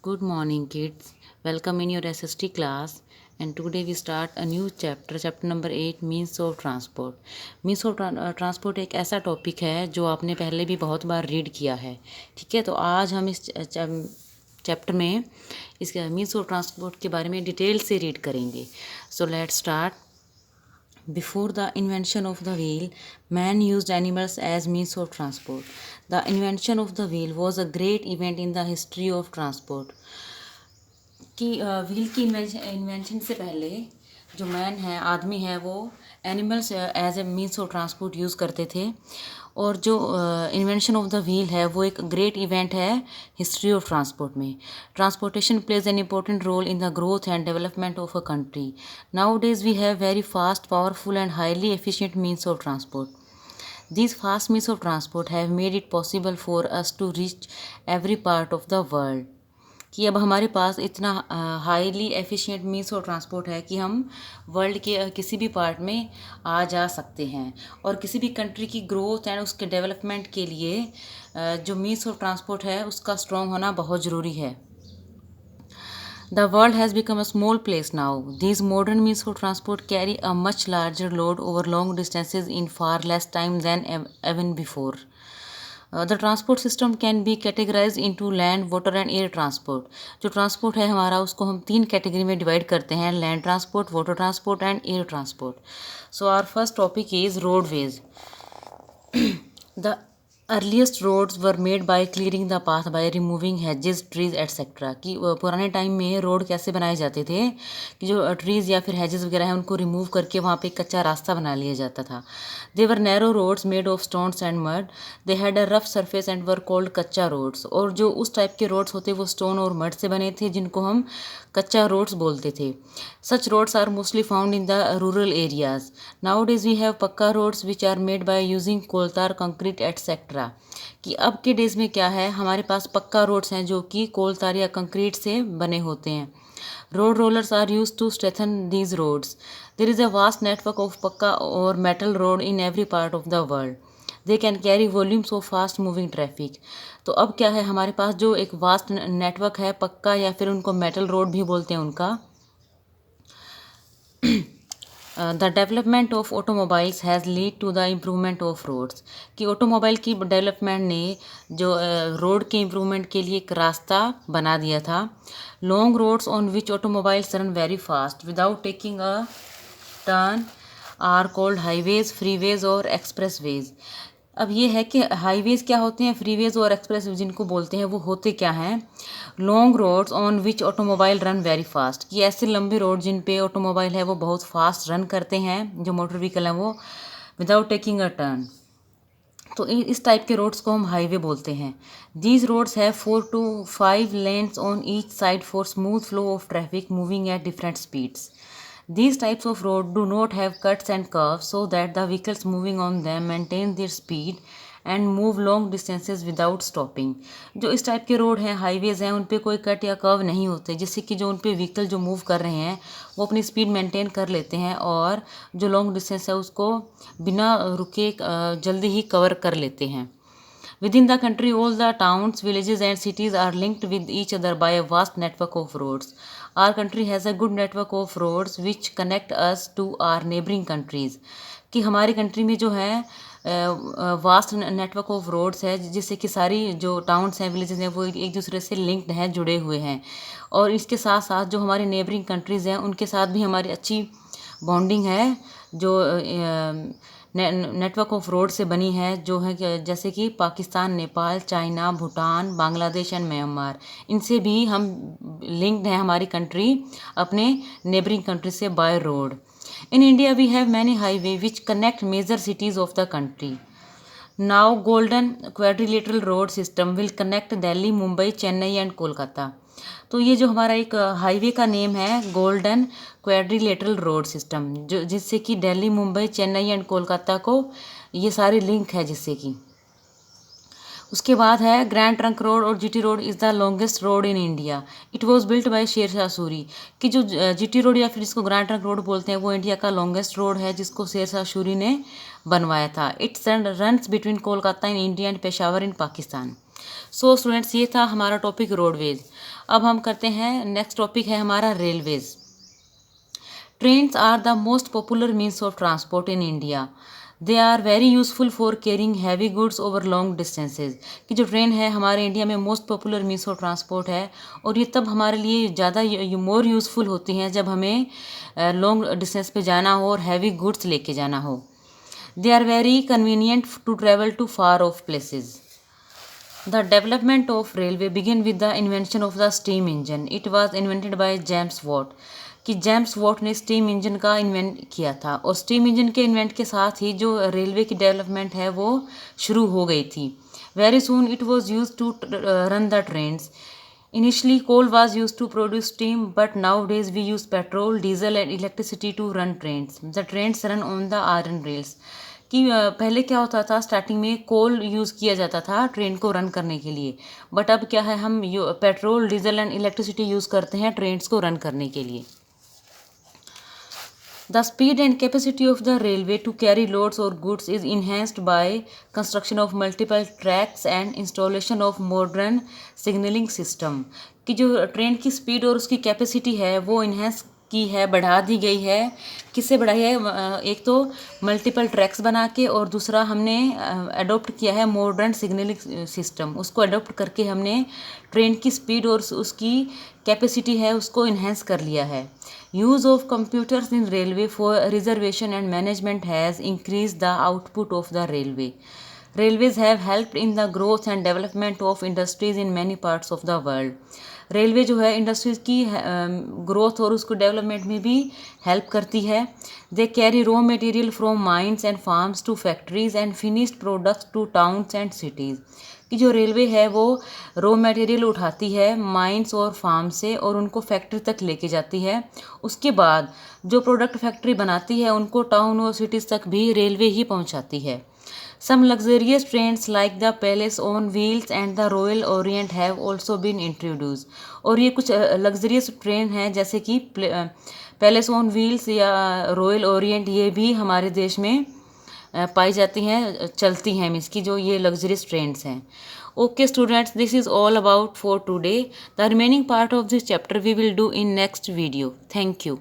Good morning, kids. Welcome in your SST class. And today we start a new chapter, chapter number 8, means of transport. Means of transport एक ऐसा topic है जो आपने पहले भी बहुत बार रीड किया है। ठीक है, तो आज हम इस चैप्टर में इसके मीन्स ऑफ ट्रांसपोर्ट के बारे में डिटेल से रीड करेंगे। So let's start. Before the invention of the wheel, man used animals as means of transport. The invention of the wheel was a great event in the history of transport. कि wheel की invention से पहले जो man है, आदमी है, वो animals as a means of transport use करते थे। और जो इन्वेंशन ऑफ द व्हील है वो एक ग्रेट इवेंट है हिस्ट्री ऑफ ट्रांसपोर्ट में। Transportation plays an important role in the growth and development of a country. Nowadays we have very fast, powerful and highly efficient means of transport. These fast means of transport have made it possible for us to reach every part of the world. कि अब हमारे पास इतना highly efficient means of transport है कि हम world के किसी भी पार्ट में आ जा सकते हैं। और किसी भी कंट्री की ग्रोथ एंड उसके डेवलपमेंट के लिए जो मीन्स ऑफ ट्रांसपोर्ट है उसका स्ट्रॉन्ग होना बहुत ज़रूरी है। The world has become a small place now. These modern means of transport carry a much larger load over long distances in far less time than even before. The transport system can be categorized into land, water and air transport. जो transport है हमारा उसको हम 3 category में divide करते हैं: land transport, water transport and air transport. So our first topic is roadways. The earliest roads were made by clearing the path by removing hedges, trees etc. कि पुराने टाइम में रोड कैसे बनाए जाते थे कि जो ट्रीज़ या फिर hedges वगैरह हैं उनको रिमूव करके वहाँ पे कच्चा रास्ता बना लिया जाता था। They were narrow roads made of stones and mud. They had a rough surface and were called कच्चा रोड्स। और जो उस टाइप के रोड्स होते वो स्टोन और मड से बने थे जिनको हम कच्चा रोड्स बोलते थे। Such roads are mostly found in the rural areas. Nowadays we have पक्का roads which are made by using coal tar, concrete etc. कि अब के डेज में क्या है, हमारे पास पक्का रोड्स हैं जो कि कोल तार या कंक्रीट से बने होते हैं। Road rollers are use to strengthen these roads. There is a vast network of pucca और metal road in every part of the world. They can carry volumes of fast moving traffic. तो अब क्या है, हमारे पास जो एक वास्ट नेटवर्क है पक्का या फिर उनको मेटल रोड भी बोलते हैं उनका। The development of automobiles has lead to the improvement of roads. कि ऑटोमोबाइल की डेवलपमेंट ने जो रोड के इम्प्रूवमेंट के लिए एक रास्ता बना दिया था। Long roads on which automobiles run very fast without taking a turn are called highways, freeways और एक्सप्रेसवेज। अब ये है कि हाईवेज क्या होते हैं, फ्रीवेज और एक्सप्रेस जिनको बोलते हैं वो होते क्या हैं। Long roads on which automobile run very fast. कि ऐसे लंबे रोड जिन पे ऑटोमोबाइल है वो बहुत फास्ट रन करते हैं, जो मोटर व्हीकल हैं वो, विदाउट टेकिंग अ टर्न। तो इस टाइप के रोड्स को हम हाईवे बोलते हैं। These roads have 4 to 5 lanes on each side for smooth flow of traffic moving at different speeds. These types of road do not have cuts and curves so that the vehicles moving on them maintain their speed and move long distances without stopping. जो इस type के road हैं, highways हैं, उन पे कोई cut या curve नहीं होते, जिससे कि जो उन पे व्हीकल जो मूव कर रहे हैं वो अपनी स्पीड मेंटेन कर लेते हैं और जो लॉन्ग डिस्टेंस है उसको बिना रुके जल्दी ही कवर कर लेते हैं। Within the country, all the towns, villages and cities are linked with each other by a vast network of roads. Our country has a good network of roads which connect us to our neighboring countries. कि हमारी country में जो है vast network of roads है जिससे कि सारी जो टाउन्स हैं, विलेजेस हैं वो एक दूसरे से लिंक्ड हैं, जुड़े हुए हैं। और इसके साथ साथ जो हमारे नेबरिंग कंट्रीज़ हैं उनके साथ भी हमारी अच्छी बॉन्डिंग है जो नेटवर्क ऑफ रोड से बनी है, जो है जैसे कि Pakistan, Nepal, China, Bhutan, Bangladesh and Myanmar. इनसे भी हम लिंक्ड हैं, हमारी कंट्री अपने नेबरिंग कंट्री से by road. In India we have many highway which connect major cities of the country. Now golden quadrilateral road system will connect Delhi, Mumbai, Chennai and Kolkata. तो ये जो हमारा एक हाईवे का नेम है गोल्डन क्वाड्रिलेटरल रोड सिस्टम, जो जिससे कि दिल्ली, मुंबई, चेन्नई एंड कोलकाता को ये सारे लिंक है जिससे कि। उसके बाद है ग्रैंड ट्रंक रोड और GT road is the longest road in India. It was built by Sher Shah Suri. कि जो जीटी रोड या फिर जिसको ग्रैंड ट्रंक रोड बोलते हैं वो इंडिया का लॉन्गेस्ट रोड है जिसको शेरशाह सूरी ने बनवाया था। It's runs between Kolkata in India and Peshawar in Pakistan. So students, ये था हमारा टॉपिक रोडवेज। अब हम करते हैं, नेक्स्ट टॉपिक है हमारा railways. Trains are the most popular means of transport in India. They are very useful for carrying heavy goods over long distances. कि जो ट्रेन है हमारे इंडिया में most popular means of transport है, और ये तब हमारे लिए ज़्यादा मोर यूज़फुल होती हैं जब हमें लॉन्ग डिस्टेंस पे जाना हो और हैवी गुड्स लेके जाना हो। They are very convenient to travel to far of places. The development of railway began with the invention of the steam engine. It was invented by James Watt. कि James Watt ने steam engine का invent किया था, और steam engine के invent के साथ ही जो रेलवे की डेवलपमेंट है वो शुरू हो गई थी। Very soon it was use to run the trains. Initially, coal was used to produce steam, but nowadays we use petrol, diesel and electricity to run trains. The trains run on the iron rails. कि पहले क्या होता था, starting में कोल use किया जाता था train को रन करने के लिए, बट अब क्या है, हम petrol, diesel and electricity use करते हैं ट्रेन्स को रन करने के लिए। The speed and capacity of the railway to carry loads or goods is enhanced by construction of multiple tracks and installation of modern signaling system। कि जो train की speed और उसकी कैपेसिटी है वो इन्हेंस की है, बढ़ा दी गई है। किससे बढ़ाई है? एक तो मल्टीपल ट्रैक्स बना के, और दूसरा हमने अडोप्ट किया है मॉडर्न सिग्नलिंग सिस्टम। उसको अडोप्ट करके हमने ट्रेन की स्पीड और उसकी कैपेसिटी है उसको इन्हेंस कर लिया है। Use of computers in railway for reservation and management has increase the output of the railway. Railways have helped in the growth and development of industries in many parts of the world। Railway जो है industries की growth और उसको development में भी help करती है। They carry raw material from mines and farms to factories and finished products to towns and cities. कि जो रेलवे है वो रॉ मटेरियल उठाती है माइंस और फार्म से और उनको फैक्ट्री तक लेके जाती है। उसके बाद जो प्रोडक्ट फैक्ट्री बनाती है उनको टाउन और सिटीज़ तक भी रेलवे ही पहुंचाती है। Some luxurious trains like the Palace on Wheels and the Royal Orient have also been introduced। और ये कुछ लग्जरियस ट्रेन हैं जैसे कि पैलेस ऑन व्हील्स या रॉयल ओरिएंट, ये भी हमारे देश में पाई जाती हैं, चलती हैं, मीन्स की जो ये लग्जरियस ट्रेन्स हैं। Okay students, this is all about for today. The remaining part of this chapter we will do in next video. Thank you.